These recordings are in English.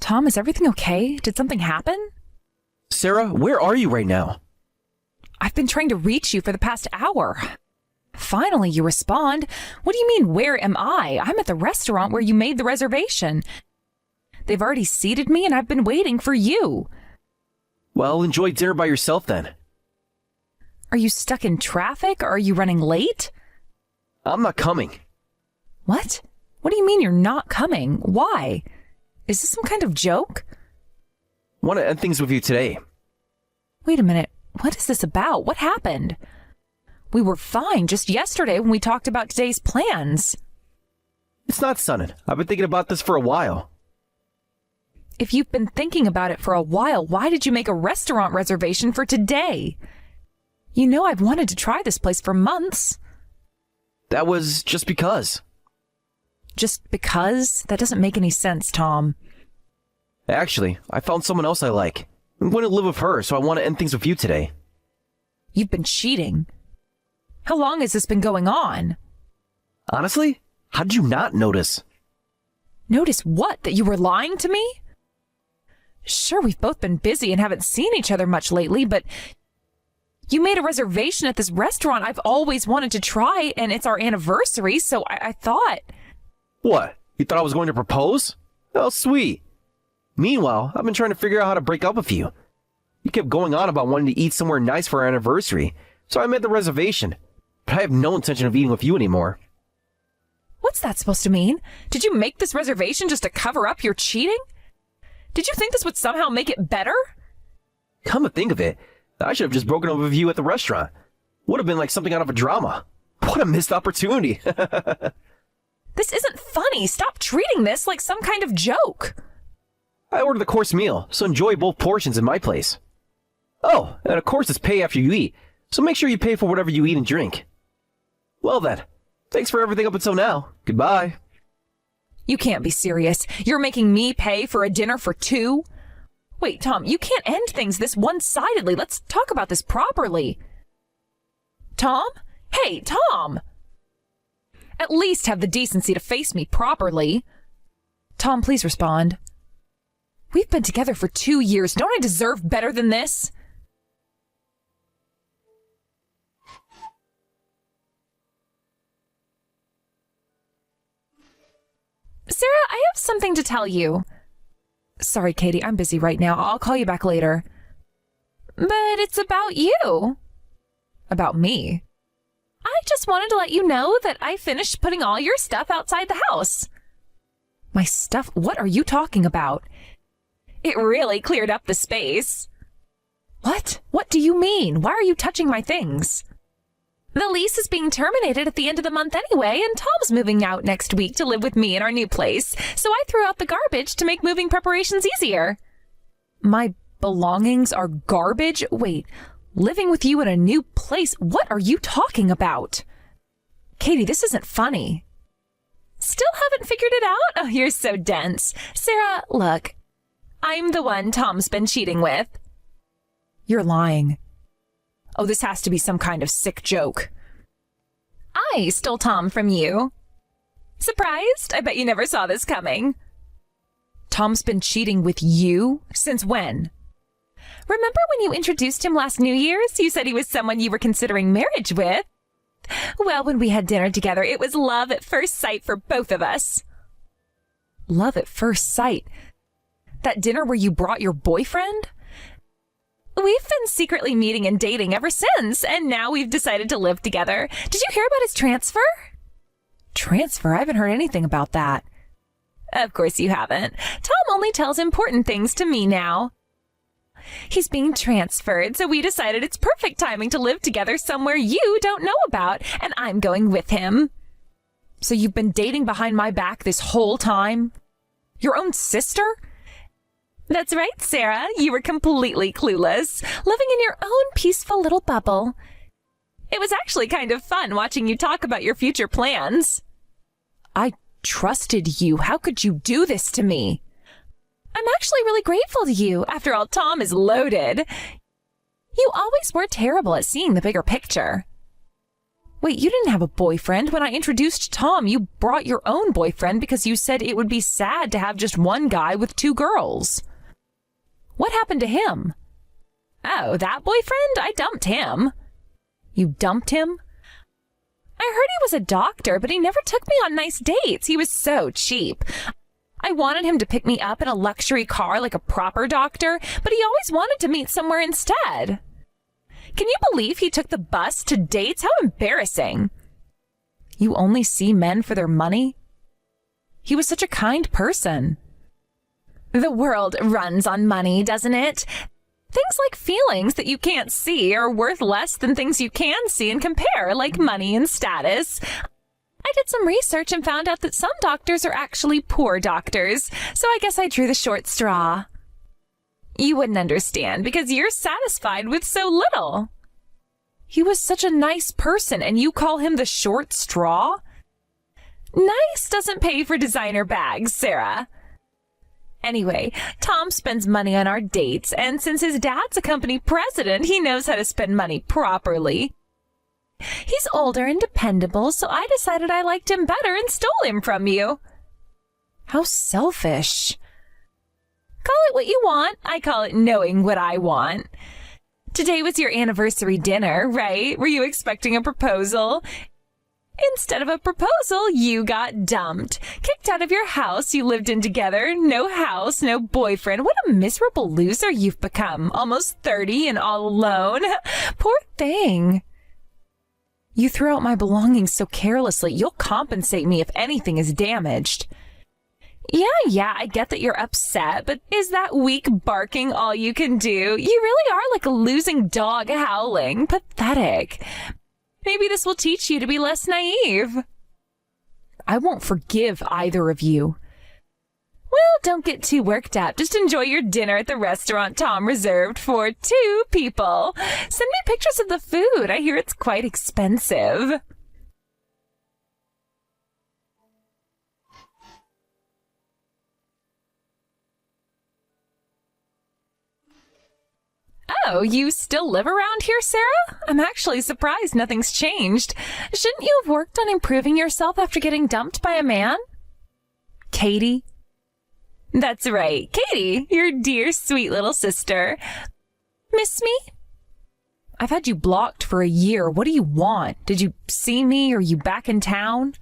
Tom, is everything okay? Did something happen? Sarah, where are you right now? I've been trying to reach you for the past hour. Finally, you respond. What do you mean, where am I? I'm at the restaurant where you made the reservation. They've already seated me and I've been waiting for you. Well, enjoy dinner by yourself then. Are you stuck in traffic or are you running late? I'm not coming. What? What do you mean you're not coming? Why? Is this some kind of joke? Want to end things with you today. Wait a minute. What is this about? What happened? We were fine just yesterday when we talked about today's plans. It's not sudden. I've been thinking about this for a while. If you've been thinking about it for a while, why did you make a restaurant reservation for today? You know I've wanted to try this place for months. That was just because. Just because? That doesn't make any sense, Tom. Actually, I found someone else I like. I'm going to live with her, so I want to end things with you today. You've been cheating. How long has this been going on? Honestly? How did you not notice? Notice what? That you were lying to me? Sure, we've both been busy and haven't seen each other much lately, but you made a reservation at this restaurant I've always wanted to try, and it's our anniversary, so I thought... What? You thought I was going to propose? Oh, sweet. Meanwhile, I've been trying to figure out how to break up with you. You kept going on about wanting to eat somewhere nice for our anniversary, so I made the reservation. But I have no intention of eating with you anymore. What's that supposed to mean? Did you make this reservation just to cover up your cheating? Did you think this would somehow make it better? Come to think of it, I should have just broken up with you at the restaurant. Would have been like something out of a drama. What a missed opportunity. This isn't funny. Stop treating this like some kind of joke. I ordered the course meal, so enjoy both portions in my place. Oh, and of course it's pay after you eat, so make sure you pay for whatever you eat and drink. Well then, thanks for everything up until now. Goodbye. You can't be serious. You're making me pay for a dinner for two? Wait, Tom, you can't end things this one-sidedly. Let's talk about this properly. Tom? Hey, Tom! At least have the decency to face me properly. Tom, please respond. We've been together for 2 years. Don't I deserve better than this? Sarah, I have something to tell you. Sorry, Katie, I'm busy right now. I'll call you back later. But it's about you. About me? I just wanted to let you know that I finished putting all your stuff outside the house. My stuff? What are you talking about? It really cleared up the space. What? What do you mean? Why are you touching my things? The lease is being terminated at the end of the month anyway, and Tom's moving out next week to live with me in our new place, so I threw out the garbage to make moving preparations easier. My belongings are garbage? Wait, living with you in a new place? What are you talking about? Katie, this isn't funny. Still haven't figured it out? Oh, you're so dense. Sarah, look, I'm the one Tom's been cheating with. You're lying. Oh, this has to be some kind of sick joke. I stole Tom from you. Surprised? I bet you never saw this coming. Tom's been cheating with you? Since when? Remember when you introduced him last New Year's? You said he was someone you were considering marriage with. Well, when we had dinner together, it was love at first sight for both of us. Love at first sight? That dinner where you brought your boyfriend? We've been secretly meeting and dating ever since, and now we've decided to live together. Did you hear about his transfer? Transfer? I haven't heard anything about that. Of course you haven't. Tom only tells important things to me now. He's being transferred, so we decided it's perfect timing to live together somewhere you don't know about, and I'm going with him. So you've been dating behind my back this whole time? Your own sister? That's right, Sarah. You were completely clueless, living in your own peaceful little bubble. It was actually kind of fun watching you talk about your future plans. I trusted you. How could you do this to me? I'm actually really grateful to you. After all, Tom is loaded. You always were terrible at seeing the bigger picture. Wait, you didn't have a boyfriend. When I introduced Tom, you brought your own boyfriend because you said it would be sad to have just one guy with two girls. What happened to him? Oh, that boyfriend? I dumped him. You dumped him? I heard he was a doctor, but he never took me on nice dates. He was so cheap. I wanted him to pick me up in a luxury car like a proper doctor, but he always wanted to meet somewhere instead. Can you believe he took the bus to dates? How embarrassing. You only see men for their money? He was such a kind person. The world runs on money, doesn't it? Things like feelings that you can't see are worth less than things you can see and compare, like money and status. I did some research and found out that some doctors are actually poor doctors, so I guess I drew the short straw. You wouldn't understand because you're satisfied with so little. He was such a nice person and you call him the short straw? Nice doesn't pay for designer bags, Sarah. Anyway, Tom spends money on our dates, and since his dad's a company president, he knows how to spend money properly. He's older and dependable, so I decided I liked him better and stole him from you. How selfish. Call it what you want. I call it knowing what I want. Today was your anniversary dinner, right? Were you expecting a proposal? Instead of a proposal, you got dumped. Kicked out of your house you lived in together. No house, no boyfriend. What a miserable loser you've become. Almost 30 and all alone. Poor thing. You threw out my belongings so carelessly. You'll compensate me if anything is damaged. Yeah, I get that you're upset, but is that weak barking all you can do? You really are like a losing dog howling. Pathetic. Maybe this will teach you to be less naive. I won't forgive either of you. Well, don't get too worked up. Just enjoy your dinner at the restaurant Tom reserved for 2 people. Send me pictures of the food. I hear it's quite expensive. Oh, you still live around here, Sarah? I'm actually surprised nothing's changed. Shouldn't you have worked on improving yourself after getting dumped by a man? Katie? That's right, Katie, your dear, sweet little sister. Miss me? I've had you blocked for a year. What do you want? Did you see me? Are you back in town?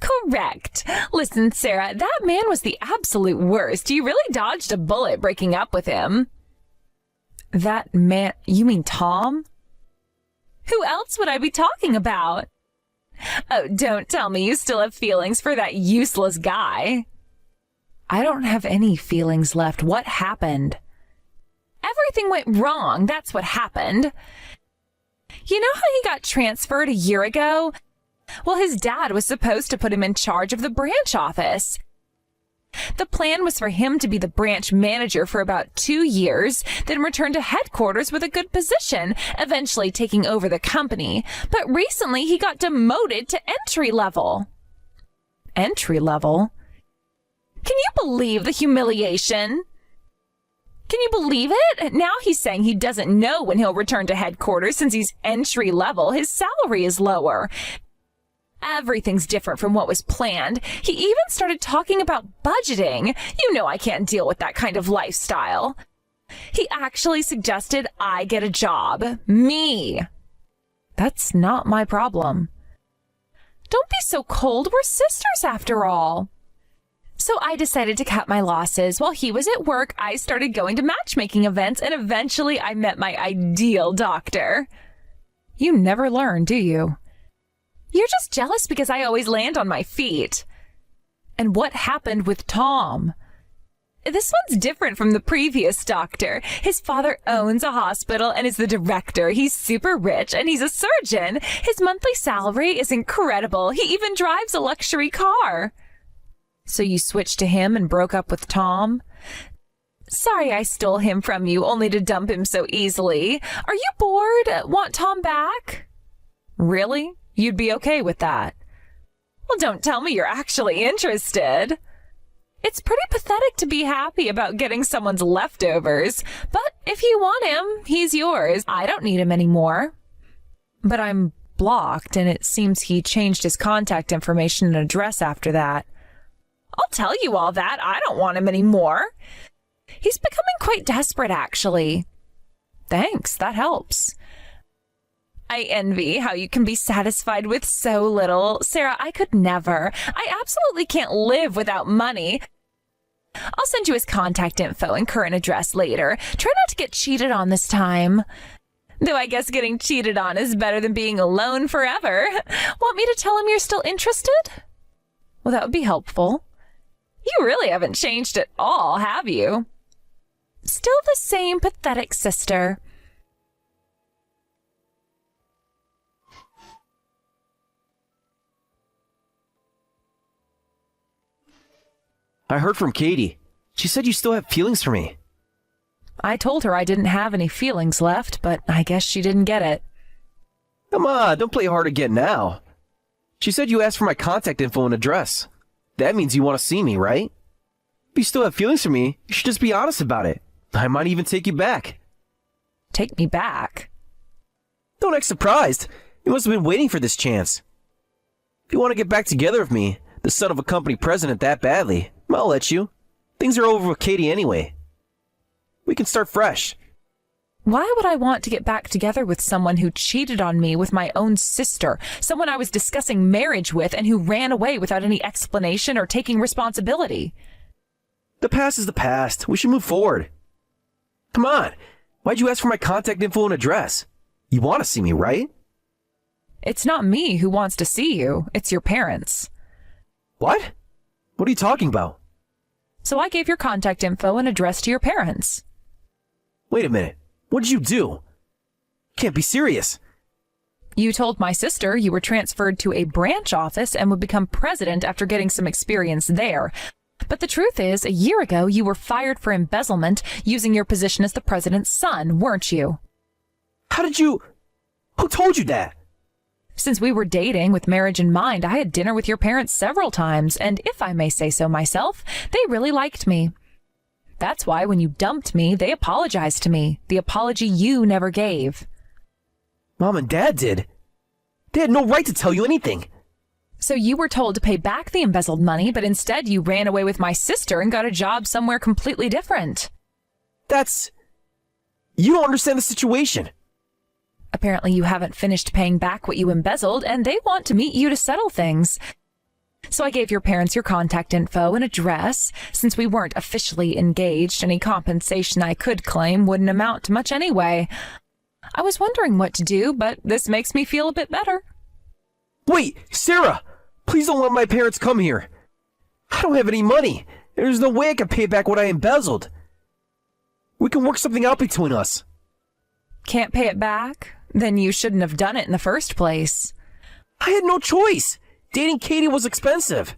Correct. Listen, Sarah, that man was the absolute worst. You really dodged a bullet breaking up with him. That man, you mean Tom? Who else would I be talking about? Oh, don't tell me you still have feelings for that useless guy. I don't have any feelings left. What happened? Everything went wrong. That's what happened. You know how he got transferred a year ago? Well, his dad was supposed to put him in charge of the branch office. The plan was for him to be the branch manager for about 2 years, then return to headquarters with a good position, eventually taking over the company. But recently he got demoted to entry level. Entry level? Can you believe the humiliation? Can you believe it? Now he's saying he doesn't know when he'll return to headquarters since he's entry level. His salary is lower. Everything's different from what was planned. He even started talking about budgeting. You know I can't deal with that kind of lifestyle. He actually suggested I get a job. Me. That's not my problem. Don't be so cold. We're sisters after all. So I decided to cut my losses. While he was at work, I started going to matchmaking events, and eventually I met my ideal doctor. You never learn, do you? You're just jealous because I always land on my feet. And what happened with Tom? This one's different from the previous doctor. His father owns a hospital and is the director. He's super rich and he's a surgeon. His monthly salary is incredible. He even drives a luxury car. So you switched to him and broke up with Tom? Sorry I stole him from you only to dump him so easily. Are you bored? Want Tom back? Really? You'd be okay with that? Well, don't tell me you're actually interested. It's pretty pathetic to be happy about getting someone's leftovers, but if you want him, he's yours. I don't need him anymore. But I'm blocked, and it seems he changed his contact information and address after that. I'll tell you all that. I don't want him anymore. He's becoming quite desperate, actually. Thanks, that helps. I envy how you can be satisfied with so little. Sarah, I could never. I absolutely can't live without money. I'll send you his contact info and current address later. Try not to get cheated on this time. Though I guess getting cheated on is better than being alone forever. Want me to tell him you're still interested? Well, that would be helpful. You really haven't changed at all, have you? Still the same pathetic sister. I heard from Katie. She said you still have feelings for me. I told her I didn't have any feelings left, but I guess she didn't get it. Come on, don't play hard to get now. She said you asked for my contact info and address. That means you want to see me, right? If you still have feelings for me, you should just be honest about it. I might even take you back. Take me back? Don't act surprised. You must have been waiting for this chance. If you want to get back together with me, the son of a company president, that badly, I'll let you. Things are over with Katie anyway. We can start fresh. Why would I want to get back together with someone who cheated on me with my own sister, someone I was discussing marriage with, and who ran away without any explanation or taking responsibility? The past is the past. We should move forward. Come on. Why'd you ask for my contact info and address? You want to see me, right? It's not me who wants to see you. It's your parents. What? What are you talking about? So I gave your contact info and address to your parents. Wait a minute. What did you do? Can't be serious. You told my sister you were transferred to a branch office and would become president after getting some experience there. But the truth is, a year ago, you were fired for embezzlement using your position as the president's son, weren't you? How did you... Who told you that? Since we were dating with marriage in mind, I had dinner with your parents several times, and if I may say so myself, they really liked me. That's why when you dumped me, they apologized to me, the apology you never gave. Mom and Dad did. They had no right to tell you anything. So you were told to pay back the embezzled money, but instead you ran away with my sister and got a job somewhere completely different. That's... You don't understand the situation. Apparently you haven't finished paying back what you embezzled, and they want to meet you to settle things. So I gave your parents your contact info and address. Since we weren't officially engaged, any compensation I could claim wouldn't amount to much anyway. I was wondering what to do, but this makes me feel a bit better. Wait, Sarah! Please don't let my parents come here. I don't have any money. There's no way I can pay back what I embezzled. We can work something out between us. Can't pay it back? Then you shouldn't have done it in the first place. I had no choice. Dating Katie was expensive.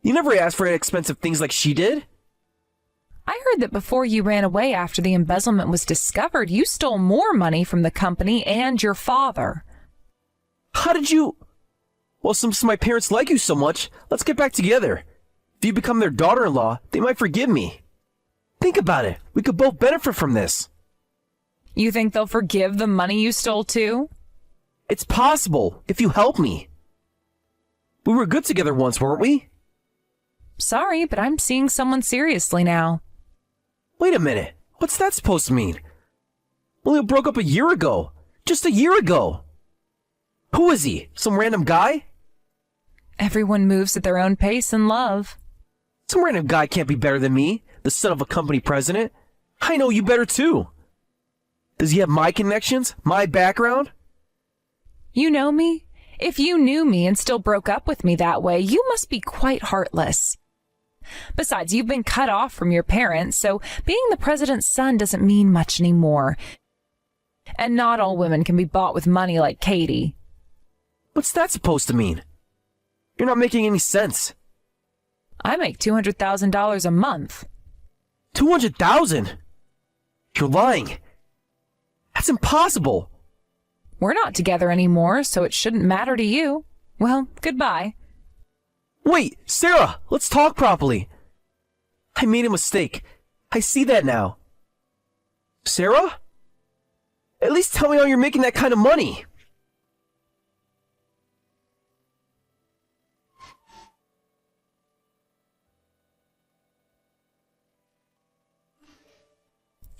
You never asked for expensive things like she did. I heard that before you ran away after the embezzlement was discovered, you stole more money from the company and your father. How did you... Well, since my parents like you so much, let's get back together. If you become their daughter-in-law, they might forgive me. Think about it. We could both benefit from this. You think they'll forgive the money you stole too? It's possible, if you help me. We were good together once, weren't we? Sorry, but I'm seeing someone seriously now. Wait a minute. What's that supposed to mean? We only broke up a year ago. Just a year ago. Who is he? Some random guy? Everyone moves at their own pace in love. Some random guy can't be better than me, the son of a company president. I know you better too. Does he have my connections? My background? You know me? If you knew me and still broke up with me that way, you must be quite heartless. Besides, you've been cut off from your parents, so being the president's son doesn't mean much anymore. And not all women can be bought with money like Katie. What's that supposed to mean? You're not making any sense. I make $200,000 a month. 200,000? You're lying. That's impossible. We're not together anymore, so it shouldn't matter to you. Well, goodbye. Wait, Sarah, let's talk properly. I made a mistake. I see that now. Sarah? At least tell me how you're making that kind of money.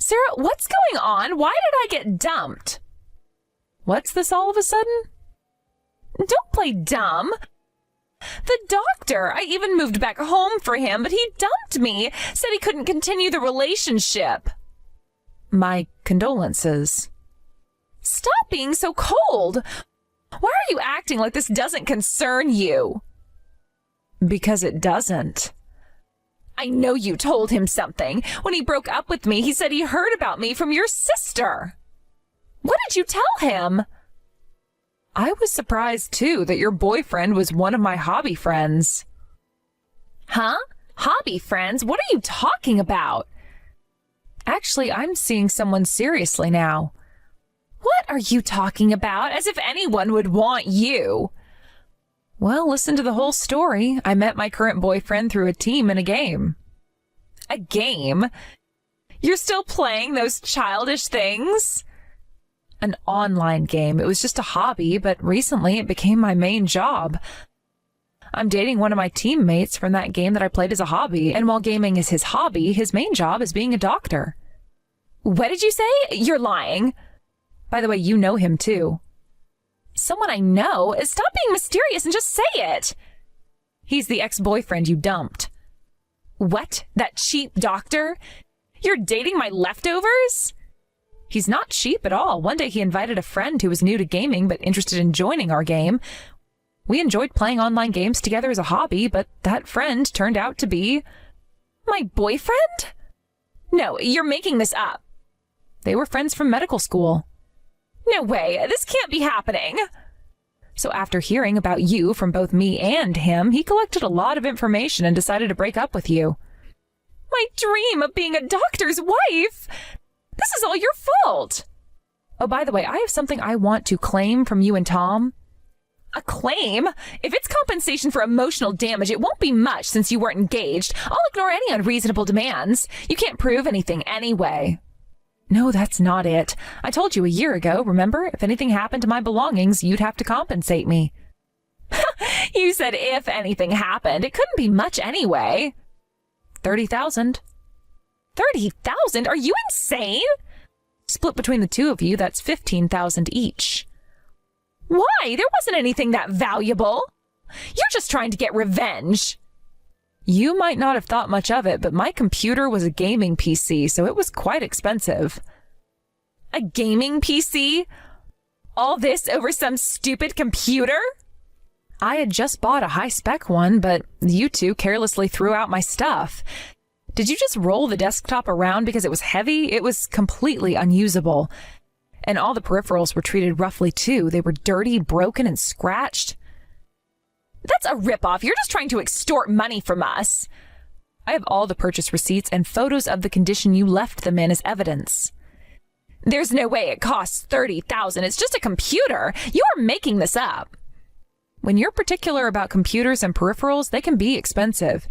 Sarah, what's going on? Why did I get dumped? What's this all of a sudden? Don't play dumb. The doctor, I even moved back home for him, but he dumped me, said he couldn't continue the relationship. My condolences. Stop being so cold. Why are you acting like this doesn't concern you? Because it doesn't. I know you told him something. When he broke up with me, he said he heard about me from your sister. What did you tell him? I was surprised, too, that your boyfriend was one of my hobby friends. Huh? Hobby friends? What are you talking about? Actually, I'm seeing someone seriously now. What are you talking about? As if anyone would want you. Well, listen to the whole story. I met my current boyfriend through a team in a game. A game? You're still playing those childish things? An online game. It was just a hobby, but recently it became my main job. I'm dating one of my teammates from that game that I played as a hobby, and while gaming is his hobby, his main job is being a doctor. What did you say? You're lying. By the way, you know him too. Someone I know? Stop being mysterious and just say it. He's the ex-boyfriend you dumped. What? That cheap doctor? You're dating my leftovers? He's not cheap at all. One day he invited a friend who was new to gaming but interested in joining our game. We enjoyed playing online games together as a hobby, but that friend turned out to be my boyfriend? No, you're making this up. They were friends from medical school. No way, this can't be happening. So after hearing about you from both me and him, he collected a lot of information and decided to break up with you. My dream of being a doctor's wife! This is all your fault! Oh, by the way, I have something I want to claim from you and Tom. A claim? If it's compensation for emotional damage, it won't be much since you weren't engaged. I'll ignore any unreasonable demands. You can't prove anything anyway. No, that's not it. I told you a year ago, remember? If anything happened to my belongings, you'd have to compensate me. You said if anything happened. It couldn't be much anyway. 30,000. 30,000? Are you insane? Split between the two of you, that's 15,000 each. Why? There wasn't anything that valuable. You're just trying to get revenge. You might not have thought much of it, but my computer was a gaming PC, so it was quite expensive. A gaming PC? All this over some stupid computer? I had just bought a high-spec one, but you two carelessly threw out my stuff. Did you just roll the desktop around because it was heavy? It was completely unusable. And all the peripherals were treated roughly too. They were dirty, broken, and scratched. That's a ripoff. You're just trying to extort money from us. I have all the purchase receipts and photos of the condition you left them in as evidence. There's no way it costs 30,000. It's just a computer. You are making this up. When you're particular about computers and peripherals, they can be expensive.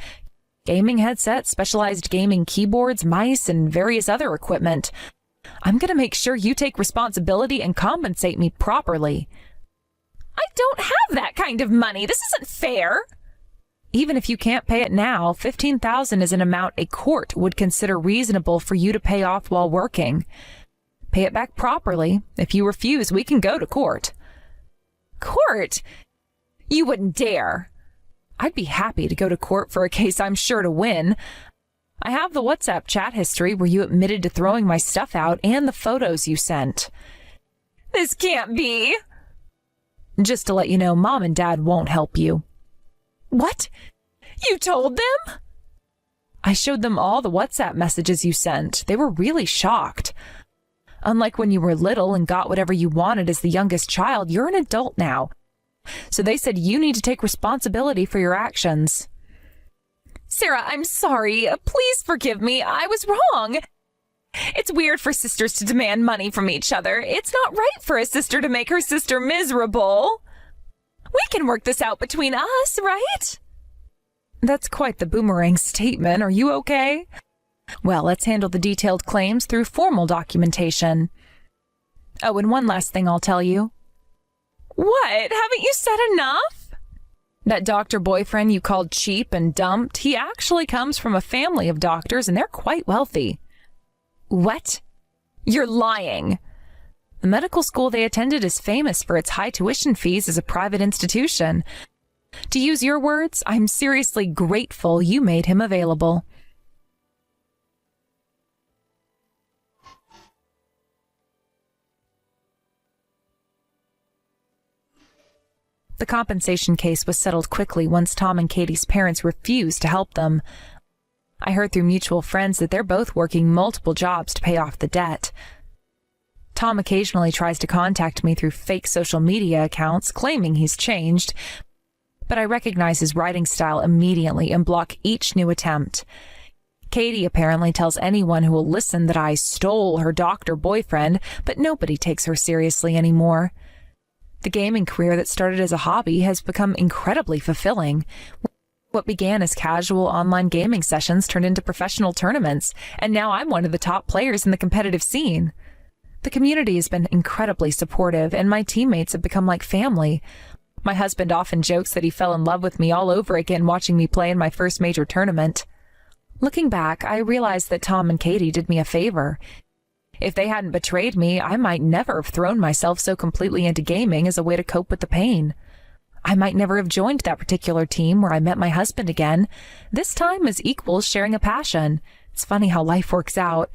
Gaming headsets, specialized gaming keyboards, mice, and various other equipment. I'm going to make sure you take responsibility and compensate me properly. I don't have that kind of money. This isn't fair. Even if you can't pay it now, 15,000 is an amount a court would consider reasonable for you to pay off while working. Pay it back properly. If you refuse, we can go to court. Court? You wouldn't dare. I'd be happy to go to court for a case I'm sure to win. I have the WhatsApp chat history where you admitted to throwing my stuff out and the photos you sent. This can't be. Just to let you know, Mom and Dad won't help you. What? You told them? I showed them all the WhatsApp messages you sent. They were really shocked. Unlike when you were little and got whatever you wanted as the youngest child, you're an adult now. So they said you need to take responsibility for your actions. Sarah, I'm sorry. Please forgive me. I was wrong. It's weird for sisters to demand money from each other. It's not right for a sister to make her sister miserable. We can work this out between us, right? That's quite the boomerang statement. Are you okay? Well, let's handle the detailed claims through formal documentation. Oh, and one last thing I'll tell you. What? Haven't you said enough? That doctor boyfriend you called cheap and dumped, he actually comes from a family of doctors and they're quite wealthy. What? You're lying. The medical school they attended is famous for its high tuition fees as a private institution. To use your words, I'm seriously grateful you made him available. The compensation case was settled quickly once Tom and Katie's parents refused to help them. I heard through mutual friends that they're both working multiple jobs to pay off the debt. Tom occasionally tries to contact me through fake social media accounts, claiming he's changed, but I recognize his writing style immediately and block each new attempt. Katie apparently tells anyone who will listen that I stole her doctor boyfriend, but nobody takes her seriously anymore. The gaming career that started as a hobby has become incredibly fulfilling. What began as casual online gaming sessions turned into professional tournaments, and now I'm one of the top players in the competitive scene. The community has been incredibly supportive, and my teammates have become like family. My husband often jokes that he fell in love with me all over again watching me play in my first major tournament. Looking back, I realized that Tom and Katie did me a favor. If they hadn't betrayed me, I might never have thrown myself so completely into gaming as a way to cope with the pain. I might never have joined that particular team where I met my husband again, this time as equals sharing a passion. It's funny how life works out.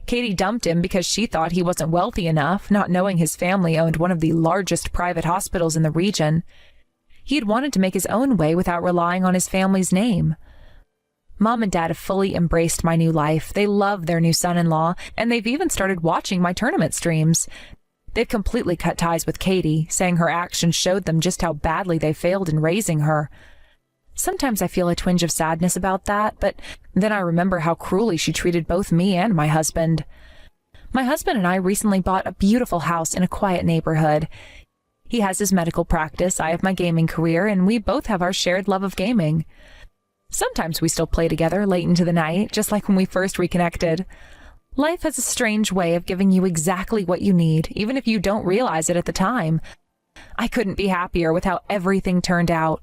Katie dumped him because she thought he wasn't wealthy enough, not knowing his family owned one of the largest private hospitals in the region. He had wanted to make his own way without relying on his family's name. Mom and Dad have fully embraced my new life. They love their new son-in-law, and they've even started watching my tournament streams. They've completely cut ties with Katie, saying her actions showed them just how badly they failed in raising her. Sometimes I feel a twinge of sadness about that, but then I remember how cruelly she treated both me and my husband. My husband and I recently bought a beautiful house in a quiet neighborhood. He has his medical practice, I have my gaming career, and we both have our shared love of gaming. Sometimes we still play together late into the night, just like when we first reconnected. Life has a strange way of giving you exactly what you need, even if you don't realize it at the time. I couldn't be happier with how everything turned out.